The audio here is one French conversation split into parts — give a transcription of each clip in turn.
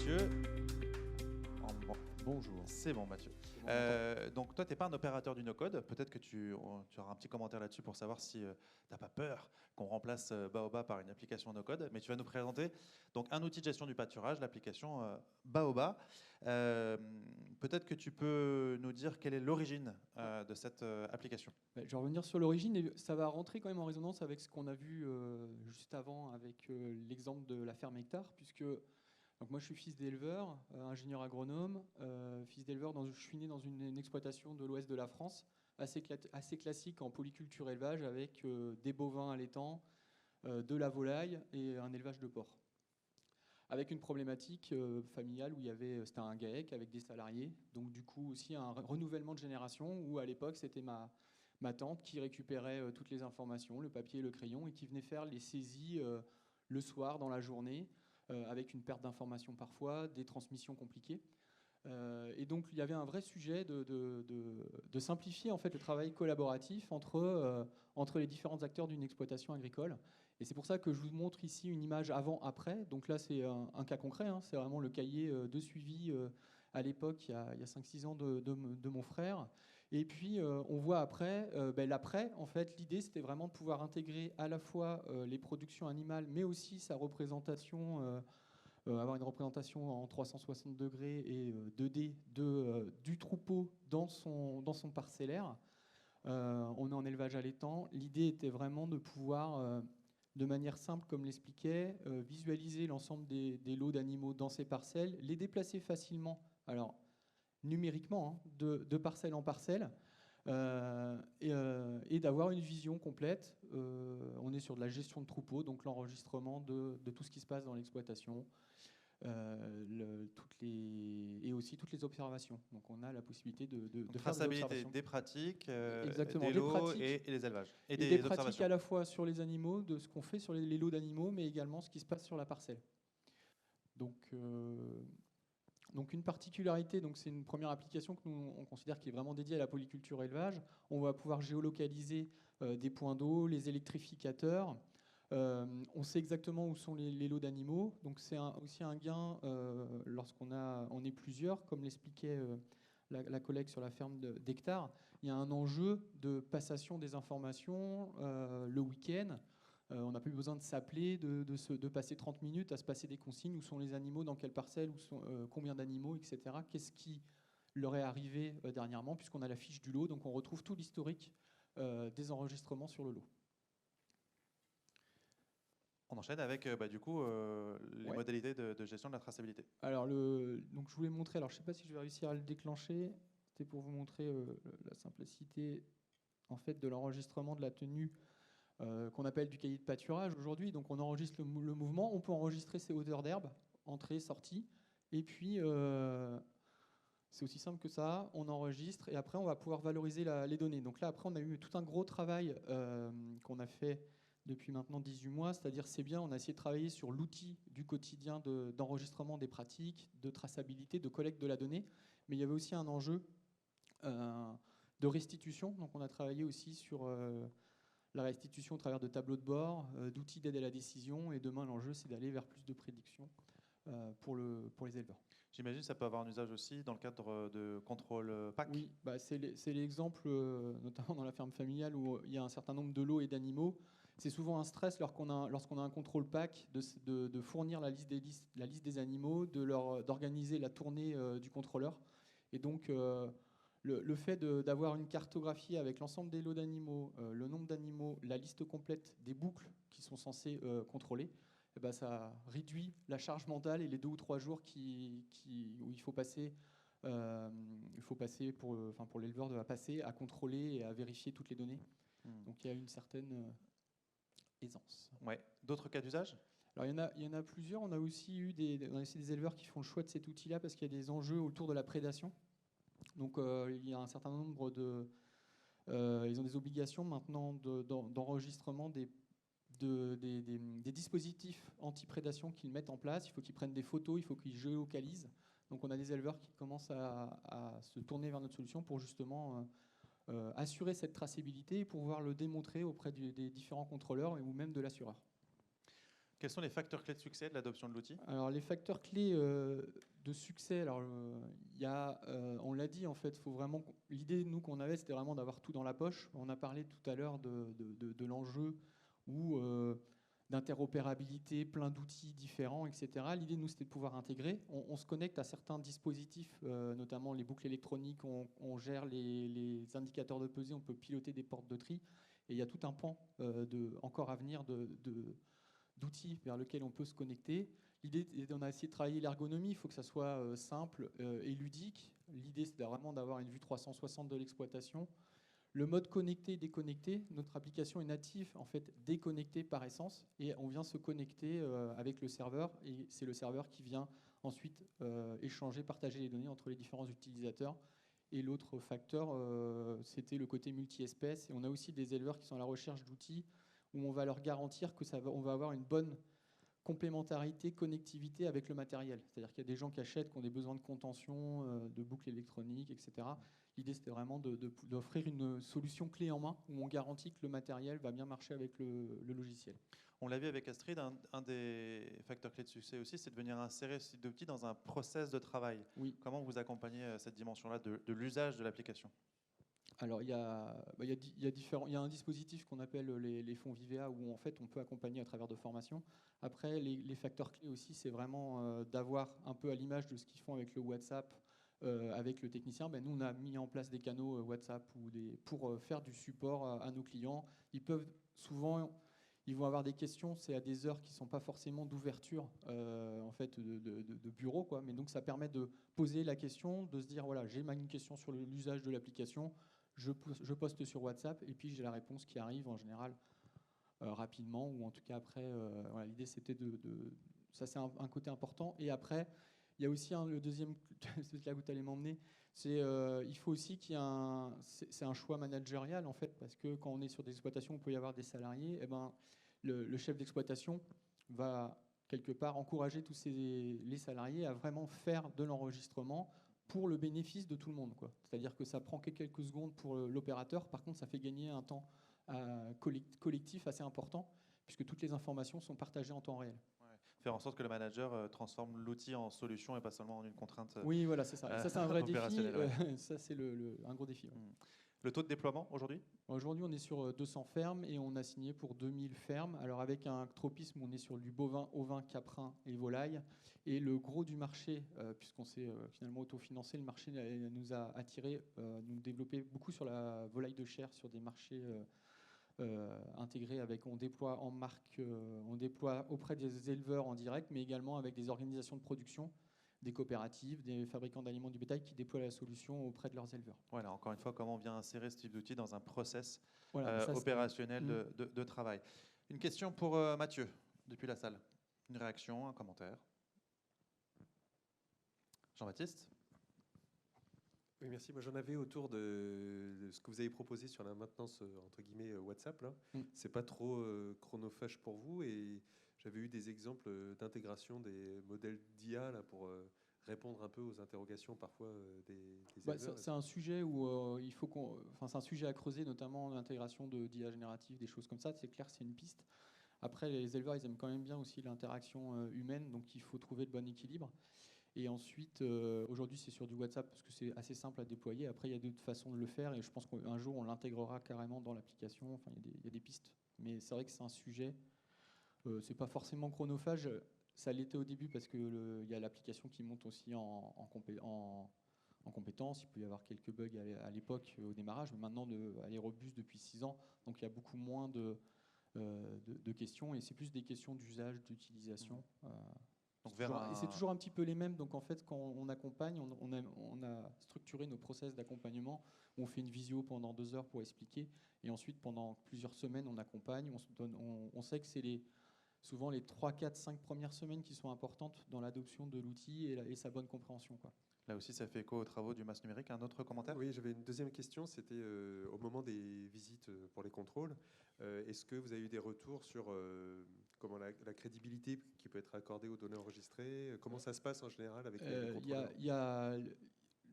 Mathieu. Bonjour. C'est bon, Mathieu. Donc, toi, tu n'es pas un opérateur du no-code. Peut-être que tu auras un petit commentaire là-dessus pour savoir si tu n'as pas peur qu'on remplace Baobab par une application no-code. Mais tu vas nous présenter donc, un outil de gestion du pâturage, l'application Baobab. Peut-être que tu peux nous dire quelle est l'origine de cette application. Je vais revenir sur l'origine et ça va rentrer quand même en résonance avec ce qu'on a vu juste avant avec l'exemple de la ferme Hectare, puisque donc moi je suis fils d'éleveur, ingénieur agronome, fils d'éleveur. Je suis né dans une exploitation de l'ouest de la France, assez classique en polyculture élevage, avec des bovins allaitants, de la volaille et un élevage de porcs. Avec une problématique familiale où c'était un GAEC avec des salariés, donc du coup aussi un renouvellement de génération où à l'époque c'était ma tante qui récupérait toutes les informations, le papier et le crayon, et qui venait faire les saisies le soir dans la journée, avec une perte d'informations parfois, des transmissions compliquées. Et donc il y avait un vrai sujet de simplifier en fait, le travail collaboratif entre les différents acteurs d'une exploitation agricole. Et c'est pour ça que je vous montre ici une image avant-après. Donc là c'est un cas concret, hein. C'est vraiment le cahier de suivi à l'époque, il y a 5-6 ans de mon frère. Et puis on voit après, l'après, en fait, l'idée c'était vraiment de pouvoir intégrer à la fois les productions animales, mais aussi sa représentation, avoir une représentation en 360 degrés et 2D du troupeau dans son parcellaire. On est en élevage allaitant. L'idée était vraiment de pouvoir, de manière simple, comme l'expliquait, visualiser l'ensemble des lots d'animaux dans ces parcelles, les déplacer facilement. Alors, numériquement, hein, de parcelle en parcelle, et d'avoir une vision complète. On est sur de la gestion de troupeau, donc l'enregistrement de tout ce qui se passe dans l'exploitation, et aussi toutes les observations. Donc on a la possibilité de faire des traçabilité des pratiques, exactement, des lots pratiques, et les élevages. Et des pratiques à la fois sur les animaux, de ce qu'on fait sur les lots d'animaux, mais également ce qui se passe sur la parcelle. Donc une particularité, donc c'est une première application que nous on considère qui est vraiment dédiée à la polyculture élevage. On va pouvoir géolocaliser des points d'eau, les électrificateurs. On sait exactement où sont les lots d'animaux. Donc c'est aussi un gain lorsqu'on est plusieurs, comme l'expliquait la collègue sur la ferme d'Hectare. Il y a un enjeu de passation des informations le week-end. On n'a plus besoin de s'appeler, de passer 30 minutes à se passer des consignes. Où sont les animaux, dans quelle parcelle, combien d'animaux, etc. Qu'est-ce qui leur est arrivé dernièrement, puisqu'on a la fiche du lot. Donc on retrouve tout l'historique des enregistrements sur le lot. On enchaîne avec les modalités de gestion de la traçabilité. Alors, donc je voulais montrer, alors je ne sais pas si je vais réussir à le déclencher. C'était pour vous montrer la simplicité en fait, de l'enregistrement de la tenue qu'on appelle du cahier de pâturage aujourd'hui. Donc on enregistre le mouvement, on peut enregistrer ses hauteurs d'herbe, entrée, sortie, et puis c'est aussi simple que ça, on enregistre et après on va pouvoir valoriser les données. Donc là après on a eu tout un gros travail qu'on a fait depuis maintenant 18 mois, c'est-à-dire c'est bien, on a essayé de travailler sur l'outil du quotidien d'enregistrement des pratiques, de traçabilité, de collecte de la donnée, mais il y avait aussi un enjeu de restitution. Donc on a travaillé aussi sur la restitution au travers de tableaux de bord, d'outils d'aide à la décision, et demain l'enjeu c'est d'aller vers plus de prédiction pour les éleveurs. J'imagine que ça peut avoir un usage aussi dans le cadre de contrôle PAC. Oui, c'est l'exemple, notamment dans la ferme familiale où il y a un certain nombre de lots et d'animaux. C'est souvent un stress lorsqu'on a un contrôle PAC de fournir la liste des animaux, d'organiser la tournée du contrôleur. Et donc le fait d'avoir une cartographie avec l'ensemble des lots d'animaux, le nombre d'animaux, la liste complète des boucles qui sont censées contrôler, ça réduit la charge mentale et les 2 ou 3 jours où il faut passer pour l'éleveur de passer à contrôler et à vérifier toutes les données. Donc il y a une certaine aisance. Ouais. D'autres cas d'usage ? Alors il y en a plusieurs. On a aussi des éleveurs qui font le choix de cet outil-là parce qu'il y a des enjeux autour de la prédation. Donc il y a un certain nombre ils ont des obligations maintenant d'enregistrement des dispositifs anti-prédation qu'ils mettent en place. Il faut qu'ils prennent des photos, il faut qu'ils géolocalisent. Donc on a des éleveurs qui commencent à se tourner vers notre solution pour justement assurer cette traçabilité et pouvoir le démontrer auprès des différents contrôleurs ou même de l'assureur. Quels sont les facteurs clés de succès de l'adoption de l'outil? Alors les facteurs clés de succès, alors il y a, on l'a dit en fait, faut vraiment. L'idée nous qu'on avait, c'était vraiment d'avoir tout dans la poche. On a parlé tout à l'heure de l'enjeu ou d'interopérabilité, plein d'outils différents, etc. L'idée nous c'était de pouvoir intégrer. On se connecte à certains dispositifs, notamment les boucles électroniques. On gère les indicateurs de pesée, on peut piloter des portes de tri. Et il y a tout un pan encore à venir d'outils vers lesquels on peut se connecter. L'idée, on a essayé de travailler l'ergonomie, il faut que ça soit simple et ludique. L'idée, c'est vraiment d'avoir une vue 360 de l'exploitation. Le mode connecté, déconnecté, notre application est native, en fait, déconnectée par essence, et on vient se connecter avec le serveur, et c'est le serveur qui vient ensuite échanger, partager les données entre les différents utilisateurs. Et l'autre facteur, c'était le côté multi-espèces. Et on a aussi des éleveurs qui sont à la recherche d'outils où on va leur garantir que on va avoir une bonne complémentarité, connectivité avec le matériel. C'est-à-dire qu'il y a des gens qui achètent, qui ont des besoins de contention, de boucles électroniques, etc. L'idée, c'était vraiment d'offrir une solution clé en main où on garantit que le matériel va bien marcher avec le logiciel. On l'a vu avec Astrid, un des facteurs clés de succès aussi, c'est de venir insérer ce type d'outil dans un process de travail. Oui. Comment vous accompagnez cette dimension-là de l'usage de l'application? Alors, il y a un dispositif qu'on appelle les fonds Vivea où en fait on peut accompagner à travers de formations. Après, les facteurs clés aussi, c'est vraiment d'avoir un peu à l'image de ce qu'ils font avec le WhatsApp, avec le technicien. Nous, on a mis en place des canaux WhatsApp pour faire du support à nos clients. Ils vont avoir des questions, c'est à des heures qui ne sont pas forcément d'ouverture en fait, de bureau, quoi. Mais donc ça permet de poser la question, de se dire voilà, j'ai une question sur l'usage de l'application. Je poste sur WhatsApp et puis j'ai la réponse qui arrive en général rapidement ou en tout cas après. Voilà, l'idée c'était ça c'est un côté important. Et après il y a aussi le deuxième, c'est là où tu allais m'emmener, c'est il faut aussi qu'il y ait c'est un choix managérial en fait parce que quand on est sur des exploitations, il peut y avoir des salariés. Et ben le chef d'exploitation va quelque part encourager les salariés à vraiment faire de l'enregistrement pour le bénéfice de tout le monde, quoi. C'est-à-dire que ça prend que quelques secondes pour l'opérateur, par contre ça fait gagner un temps collectif assez important, puisque toutes les informations sont partagées en temps réel. Ouais. Faire en sorte que le manager transforme l'outil en solution et pas seulement en une contrainte. Oui, voilà, c'est ça. Et ça, c'est un vrai défi. Ouais. Ça, c'est un gros défi. Ouais. Le taux de déploiement aujourd'hui? Aujourd'hui, on est sur 200 fermes et on a signé pour 2000 fermes. Alors avec un tropisme, on est sur du bovin, ovin, caprin et volaille. Et le gros du marché, puisqu'on s'est finalement autofinancé, le marché nous a attiré, nous développer beaucoup sur la volaille de chair, sur des marchés intégrés avec, on déploie en marque, on déploie auprès des éleveurs en direct, mais également avec des organisations de production, des coopératives, des fabricants d'aliments du bétail qui déploient la solution auprès de leurs éleveurs. Voilà, encore une fois, comment on vient insérer ce type d'outil dans un process voilà, opérationnel de travail. Une question pour Mathieu, depuis la salle. Une réaction, un commentaire? Jean-Baptiste? Oui, merci. Moi, j'en avais autour de ce que vous avez proposé sur la maintenance, entre guillemets, WhatsApp. Là. C'est pas trop chronophage pour vous. Et j'avais eu des exemples d'intégration des modèles d'IA là, pour répondre un peu aux interrogations parfois des éleveurs. C'est un sujet où il faut c'est un sujet à creuser, notamment l'intégration d'IA générative, des choses comme ça. C'est clair, c'est une piste. Après, les éleveurs, ils aiment quand même bien aussi l'interaction humaine, donc il faut trouver le bon équilibre. Et ensuite, aujourd'hui, c'est sur du WhatsApp parce que c'est assez simple à déployer. Après, il y a d'autres façons de le faire et je pense qu'un jour, on l'intégrera carrément dans l'application. Enfin, il y a des pistes. Mais c'est vrai que c'est un sujet. C'est pas forcément chronophage. Ça l'était au début parce qu'il y a l'application qui monte aussi en compétences. Il peut y avoir quelques bugs à l'époque, au démarrage. Mais maintenant, elle est robuste depuis 6 ans. Donc, il y a beaucoup moins de questions. Et c'est plus des questions d'usage, d'utilisation. Donc c'est toujours un petit peu les mêmes. Donc en fait, quand on accompagne, on a structuré nos process d'accompagnement. On fait une visio pendant 2 heures pour expliquer. Et ensuite, pendant plusieurs semaines, on accompagne. On sait que c'est souvent les 3, 4, 5 premières semaines qui sont importantes dans l'adoption de l'outil et sa bonne compréhension, quoi. Là aussi, ça fait écho aux travaux du MAS numérique. Un autre commentaire? Oui, j'avais une deuxième question. C'était au moment des visites pour les contrôles. Est-ce que vous avez eu des retours sur comment la crédibilité qui peut être accordée aux données enregistrées? Comment ça se passe en général avec les contrôleurs?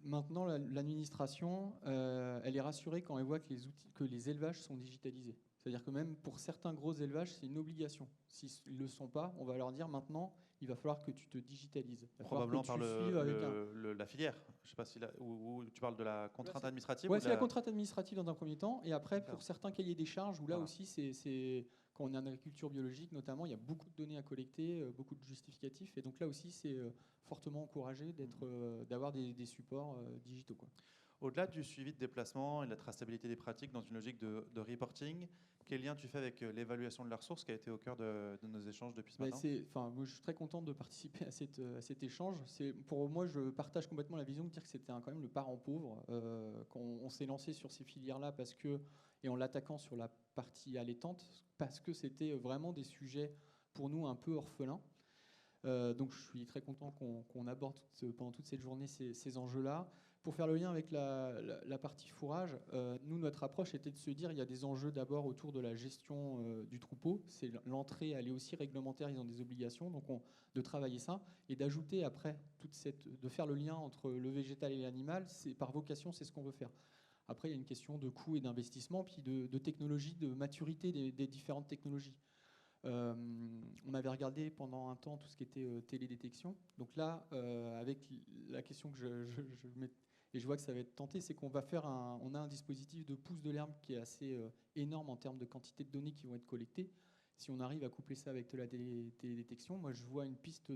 Maintenant, l'administration, elle est rassurée quand elle voit que les élevages sont digitalisés. C'est-à-dire que même pour certains gros élevages, c'est une obligation. S'ils ne le sont pas, on va leur dire maintenant, il va falloir que tu te digitalises. Il va Probablement par falloir que tu suives avec la filière. Je sais pas si ou tu parles de la contrainte administrative. Oui, ou c'est la contrainte administrative dans un premier temps. Et après, D'accord. pour certains cahiers des charges, où là Voilà. aussi, c'est quand on est en agriculture biologique notamment, il y a beaucoup de données à collecter, beaucoup de justificatifs. Et donc là aussi, c'est fortement encouragé d'avoir des supports digitaux, quoi. Au-delà du suivi de déplacement et de la traçabilité des pratiques dans une logique de reporting, quel lien tu fais avec l'évaluation de la ressource qui a été au cœur de nos échanges depuis ce matin? Moi, je suis très content de participer à cet échange. Pour moi, je partage complètement la vision de dire que c'était quand même le parent pauvre. Quand on s'est lancé sur ces filières-là et en l'attaquant sur la partie allaitante, parce que c'était vraiment des sujets pour nous un peu orphelins. Donc je suis très content qu'on aborde pendant toute cette journée ces enjeux-là. Pour faire le lien avec la partie fourrage, nous, notre approche était de se dire il y a des enjeux d'abord autour de la gestion du troupeau. C'est l'entrée, elle est aussi réglementaire, ils ont des obligations, donc de travailler ça et d'ajouter après de faire le lien entre le végétal et l'animal. Par vocation, c'est ce qu'on veut faire. Après, il y a une question de coût et d'investissement, puis de technologie, de maturité des différentes technologies. On avait regardé pendant un temps tout ce qui était télédétection. Donc là, avec la question que je mets, et je vois que ça va être tenté, c'est qu'on va on a un dispositif de pouce de l'herbe qui est assez énorme en termes de quantité de données qui vont être collectées. Si on arrive à coupler ça avec de la télédétection, moi je vois une piste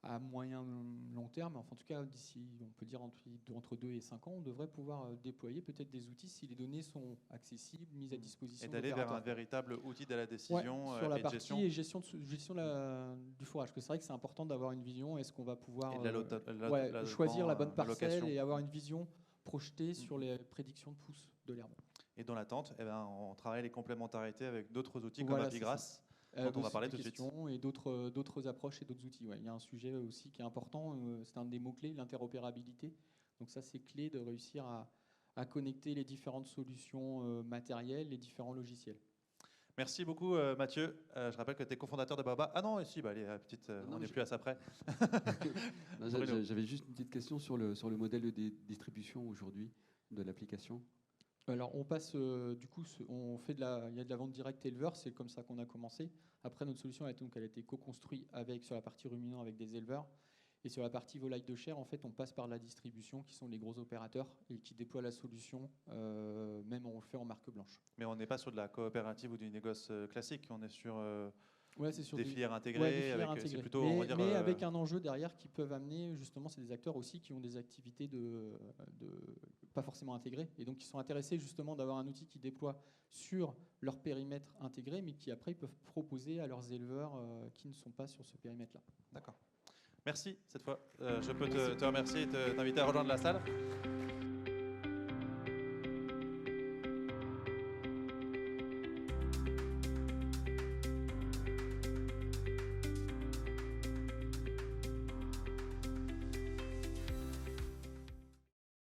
à moyen long terme, enfin, en tout cas d'ici, on peut dire entre 2 et 5 ans, on devrait pouvoir déployer peut-être des outils si les données sont accessibles, mises à disposition. Et d'aller vers un véritable outil de la décision sur la et de partie gestion du fourrage. Parce que c'est vrai que c'est important d'avoir une vision. Est-ce qu'on va pouvoir choisir la bonne parcelle et avoir une vision projetée sur les prédictions de pousse de l'herbe. Et dans l'attente, on travaille les complémentarités avec d'autres outils comme Apigras, dont on va parler tout de suite. Et d'autres approches et d'autres outils. Il y a un sujet aussi qui est important, c'est un des mots-clés, l'interopérabilité. Donc ça, c'est clé de réussir à connecter les différentes solutions matérielles, les différents logiciels. Merci beaucoup Mathieu. Je rappelle que tu es cofondateur de Baobab. Ah non, ici, allez, on n'est plus à ça près. J'avais juste une petite question sur le modèle de distribution aujourd'hui de l'application. Alors on passe, du coup, il y a de la vente directe éleveur, c'est comme ça qu'on a commencé. Après notre solution elle a été co-construite sur la partie ruminant avec des éleveurs. Et sur la partie volaille de chair, en fait, on passe par la distribution qui sont les gros opérateurs et qui déploient la solution, même on le fait en marque blanche. Mais on n'est pas sur de la coopérative ou du négoce classique, on est sur... c'est sur des filières intégrées, c'est plutôt, mais avec un enjeu derrière qui peuvent amener, justement, c'est des acteurs aussi qui ont des activités pas forcément intégrées, et donc qui sont intéressés justement d'avoir un outil qui déploie sur leur périmètre intégré, mais qui après ils peuvent proposer à leurs éleveurs qui ne sont pas sur ce périmètre-là. D'accord. Merci cette fois. Je peux te remercier et t'inviter à rejoindre la salle.